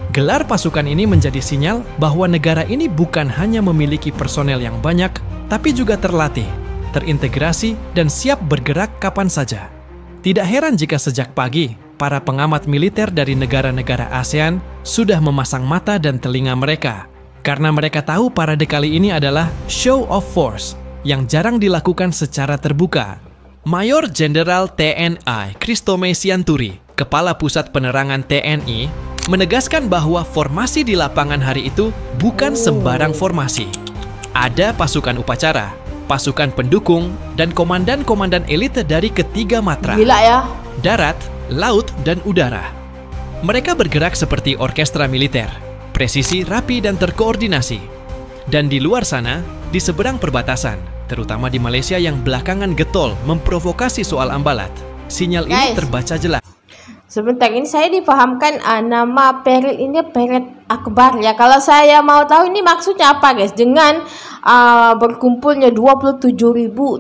Gelar pasukan ini menjadi sinyal bahwa negara ini bukan hanya memiliki personel yang banyak, tapi juga terlatih, terintegrasi, dan siap bergerak kapan saja. Tidak heran jika sejak pagi, para pengamat militer dari negara-negara ASEAN sudah memasang mata dan telinga mereka, karena mereka tahu parade kali ini adalah show of force yang jarang dilakukan secara terbuka. Mayor Jenderal TNI Christomay Sianturi, Kepala Pusat Penerangan TNI, menegaskan bahwa formasi di lapangan hari itu bukan sembarang formasi. Ada pasukan upacara, pasukan pendukung, dan komandan-komandan elit dari ketiga matra. Gila ya. Darat, laut, dan udara. Mereka bergerak seperti orkestra militer, presisi, rapi, dan terkoordinasi. Dan di luar sana, di seberang perbatasan, terutama di Malaysia yang belakangan getol memprovokasi soal ambalat, sinyal ini terbaca jelas. Sebentar, ini saya dipahamkan nama parade ini parade akbar ya. Kalau saya mau tahu ini maksudnya apa guys? Dengan berkumpulnya 27.000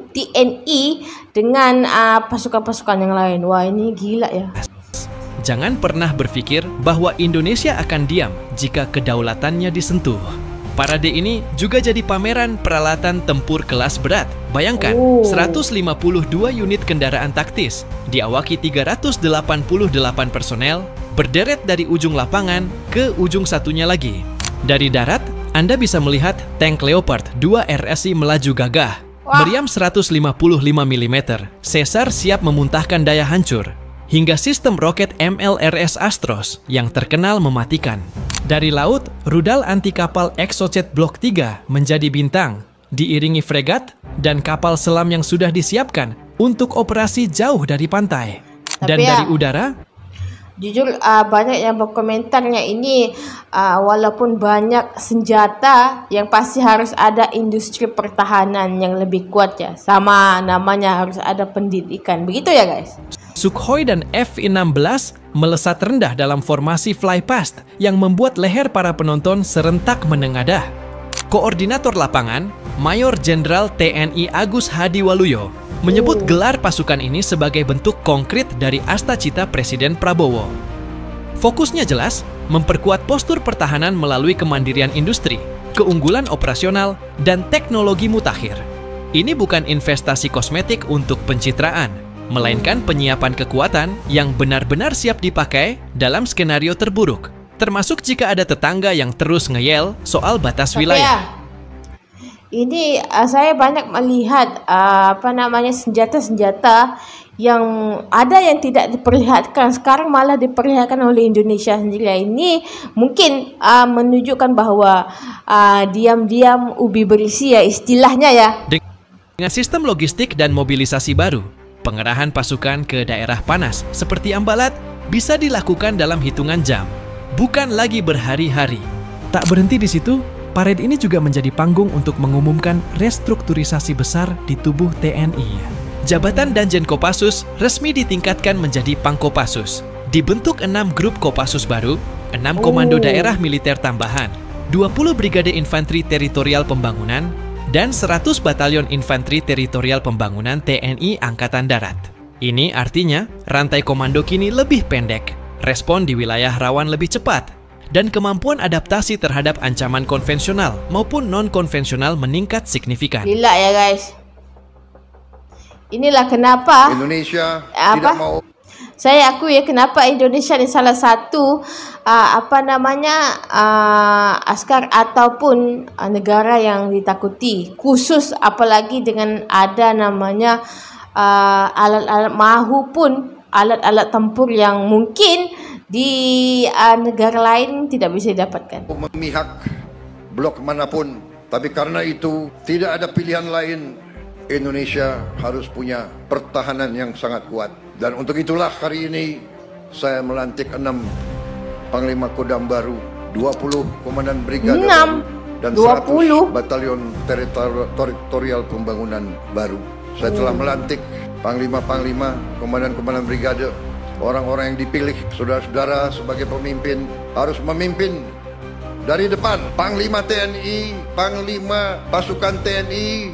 TNI dengan pasukan-pasukan yang lain. Wah, ini gila ya. Jangan pernah berpikir bahwa Indonesia akan diam jika kedaulatannya disentuh. Parade ini juga jadi pameran peralatan tempur kelas berat. Bayangkan, 152 unit kendaraan taktis, diawaki 388 personel, berderet dari ujung lapangan ke ujung satunya lagi. Dari darat, Anda bisa melihat tank Leopard 2 RSI melaju gagah. Meriam 155 mm, Caesar siap memuntahkan daya hancur, hingga sistem roket MLRS Astros yang terkenal mematikan. Dari laut, rudal anti kapal Exocet Blok 3 menjadi bintang, diiringi fregat dan kapal selam yang sudah disiapkan untuk operasi jauh dari pantai. Dan dari udara, jujur banyak yang berkomentarnya ini walaupun banyak senjata, yang pasti harus ada industri pertahanan yang lebih kuat ya. Sama namanya harus ada pendidikan. Begitu ya guys? Sukhoi dan F-16 melesat rendah dalam formasi fly past yang membuat leher para penonton serentak menengadah. Koordinator lapangan, Mayor Jenderal TNI Agus Hadi Waluyo, menyebut gelar pasukan ini sebagai bentuk konkret dari astacita Presiden Prabowo. Fokusnya jelas, memperkuat postur pertahanan melalui kemandirian industri, keunggulan operasional, dan teknologi mutakhir. Ini bukan investasi kosmetik untuk pencitraan, melainkan penyiapan kekuatan yang benar-benar siap dipakai dalam skenario terburuk, termasuk jika ada tetangga yang terus ngeyel soal batas wilayah. Ini saya banyak melihat senjata-senjata yang ada yang tidak diperlihatkan, sekarang malah diperlihatkan oleh Indonesia sendiri. Ini mungkin menunjukkan bahwa diam-diam ubi berisi ya istilahnya ya. Dengan sistem logistik dan mobilisasi baru, pengerahan pasukan ke daerah panas seperti Ambalat bisa dilakukan dalam hitungan jam, bukan lagi berhari-hari. Tak berhenti di situ, parade ini juga menjadi panggung untuk mengumumkan restrukturisasi besar di tubuh TNI. Jabatan Danjen Kopassus resmi ditingkatkan menjadi Pangkopassus. Dibentuk 6 grup Kopassus baru, 6 komando daerah militer tambahan, 20 brigade infanteri teritorial pembangunan, dan 100 batalion infanteri teritorial pembangunan TNI Angkatan Darat. Ini artinya rantai komando kini lebih pendek, respon di wilayah rawan lebih cepat, dan kemampuan adaptasi terhadap ancaman konvensional maupun non-konvensional meningkat signifikan. Gila ya guys. Inilah kenapa Indonesia tidak mau. Saya akui ya kenapa Indonesia ini salah satu askar ataupun negara yang ditakuti, khusus apalagi dengan ada namanya alat-alat maupun alat-alat tempur yang mungkin di negara lain tidak bisa didapatkan. Memihak blok manapun, tapi karena itu tidak ada pilihan lain. Indonesia harus punya pertahanan yang sangat kuat. Dan untuk itulah hari ini saya melantik 6 Panglima Kodam baru, 20 Komandan Brigade baru, dan 100 Batalion Teritorial Pembangunan baru. Saya telah melantik Panglima-Panglima, Komandan-Komandan Brigade, orang-orang yang dipilih, saudara-saudara sebagai pemimpin harus memimpin dari depan. Panglima TNI, Panglima Pasukan TNI,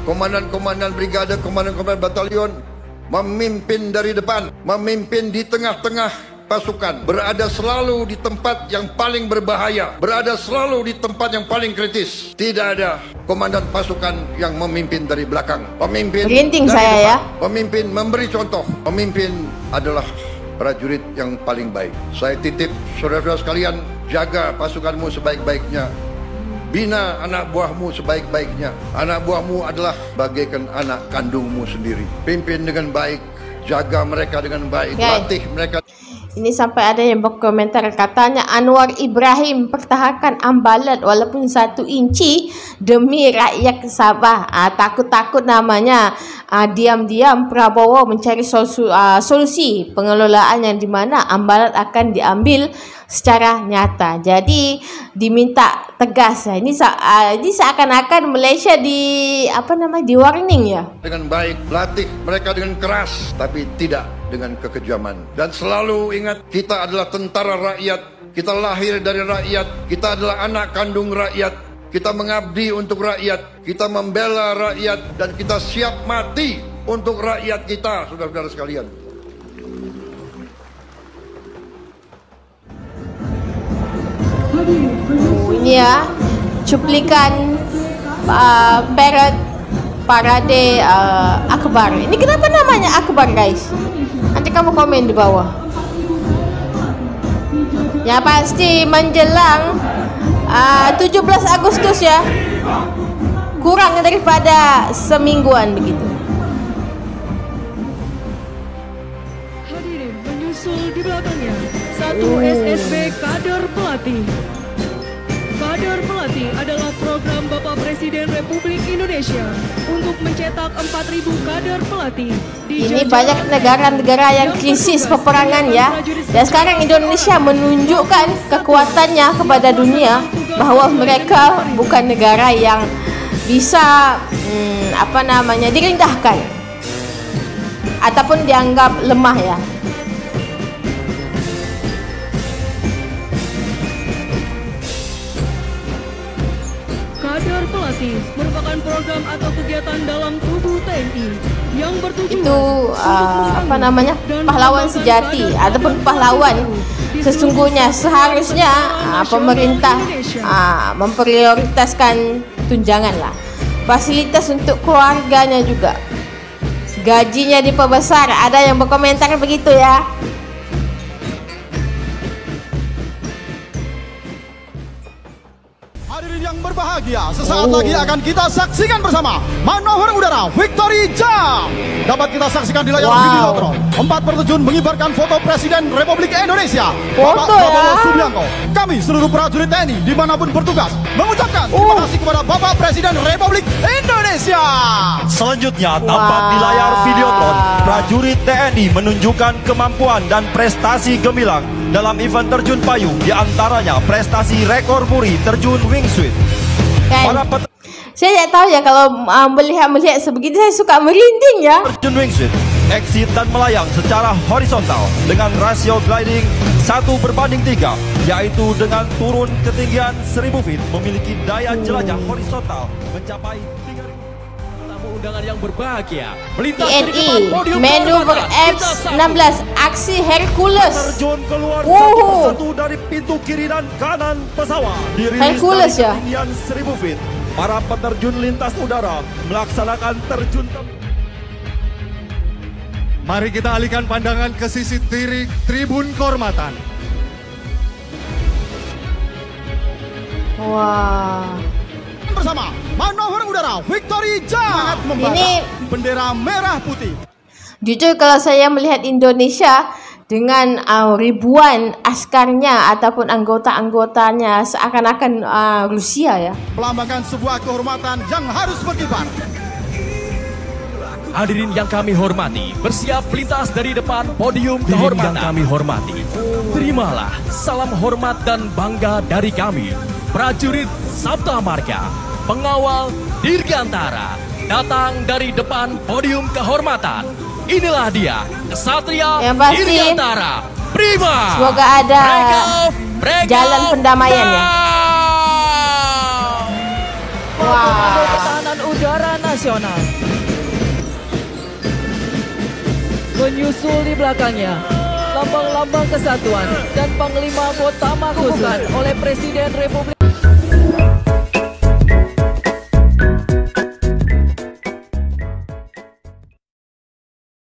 Komandan-komandan brigade, komandan-komandan batalion memimpin dari depan, memimpin di tengah-tengah pasukan, berada selalu di tempat yang paling berbahaya, berada selalu di tempat yang paling kritis. Tidak ada komandan pasukan yang memimpin dari belakang. Pemimpin Merinding dari saya depan. ya. Pemimpin memberi contoh. Pemimpin adalah prajurit yang paling baik. Saya titip saudara-saudara sekalian, jaga pasukanmu sebaik-baiknya. Bina anak buahmu sebaik-baiknya. Anak buahmu adalah bagaikan anak kandungmu sendiri. Pimpin dengan baik, jaga mereka dengan baik, latih mereka. Ini sampai ada yang berkomentar, katanya Anwar Ibrahim pertahankan Ambalat walaupun 1 inci demi rakyat Sabah. Takut-takut namanya. Diam-diam Prabowo mencari solusi pengelolaan yang dimana Ambalat akan diambil secara nyata. Jadi diminta tegas. Ini seakan-akan Malaysia di warning ya. Dengan baik, latih mereka dengan keras, tapi tidak dengan kekejaman. Dan selalu ingat, kita adalah tentara rakyat, kita lahir dari rakyat, kita adalah anak kandung rakyat, kita mengabdi untuk rakyat, kita membela rakyat, dan kita siap mati untuk rakyat kita, saudara-saudara sekalian. Ini ya cuplikan parade Akbar. Ini kenapa namanya Akbar, guys? Nanti kamu komen di bawah. Ya pasti menjelang 17 Agustus ya. Kurang daripada semingguan begitu. Hadirin, menyusul di belakangnya 1 SSB Kader Pelatih. Kader Pelatih adalah program Bapak Presiden Republik Indonesia untuk mencetak 4.000 kader pelatih. Ini banyak negara-negara yang krisis peperangan ya. Dan sekarang Indonesia menunjukkan kekuatannya kepada dunia bahwa mereka bukan negara yang bisa direndahkan ataupun dianggap lemah ya. Kader Pelatih merupakan program atau kegiatan dalam tubuh TNI yang bertujuan itu pahlawan sejati ataupun pahlawan sesungguhnya. Seharusnya pemerintah memprioritaskan tunjangan lah, fasilitas untuk keluarganya juga, gajinya diperbesar. Ada yang berkomentar begitu ya. Hadirin yang berbahagia, sesaat lagi akan kita saksikan bersama manuver udara Victory Jump. Dapat kita saksikan di layar Videotron. 4 terjun mengibarkan foto Presiden Republik Indonesia, Bapak Prabowo Subianto. Kami seluruh prajurit TNI dimanapun bertugas mengucapkan terima kasih kepada Bapak Presiden Republik Indonesia. Selanjutnya tampak di layar Videotron, prajurit TNI menunjukkan kemampuan dan prestasi gemilang dalam event terjun payung, diantaranya prestasi rekor muri terjun wingsuit. Saya tidak tahu ya, kalau melihat sebegini saya suka merinding ya. Terjun wingsuit, exit dan melayang secara horizontal dengan rasio gliding 1:3, yaitu dengan turun ketinggian 1000 feet, memiliki daya jelajah horizontal mencapai 3000. Undangan yang berbahagia, melintas dari depan TNI podium manuver kehormatan. F-16 aksi Hercules. Terjun keluar satu persatu dari pintu kiri dan kanan pesawat. Dirilis Hercules dari ya? ketinggian 1000 feet. Para penerjun lintas udara melaksanakan terjun. Mari kita alihkan pandangan ke sisi kiri tribun kehormatan. Wah. Bersama manuver udara Victory Jump membara Ini bendera merah putih. jujur kalau saya melihat Indonesia dengan ribuan askarnya ataupun anggota-anggotanya seakan-akan Rusia ya. Melambangkan sebuah kehormatan yang harus berkibar. Hadirin yang kami hormati, bersiap lintas dari depan podium kehormatan. Yang kami hormati, terimalah salam hormat dan bangga dari kami, prajurit Sabta Marga, pengawal Dirgantara, datang dari depan podium kehormatan. Inilah dia, Kesatria Yang pasti, Dirgantara Prima. semoga ada Break off jalan pendamaiannya. Komando Pertahanan Udara Nasional. Menyusul di belakangnya lambang-lambang kesatuan dan Panglima Kota Makosan oleh Presiden Republik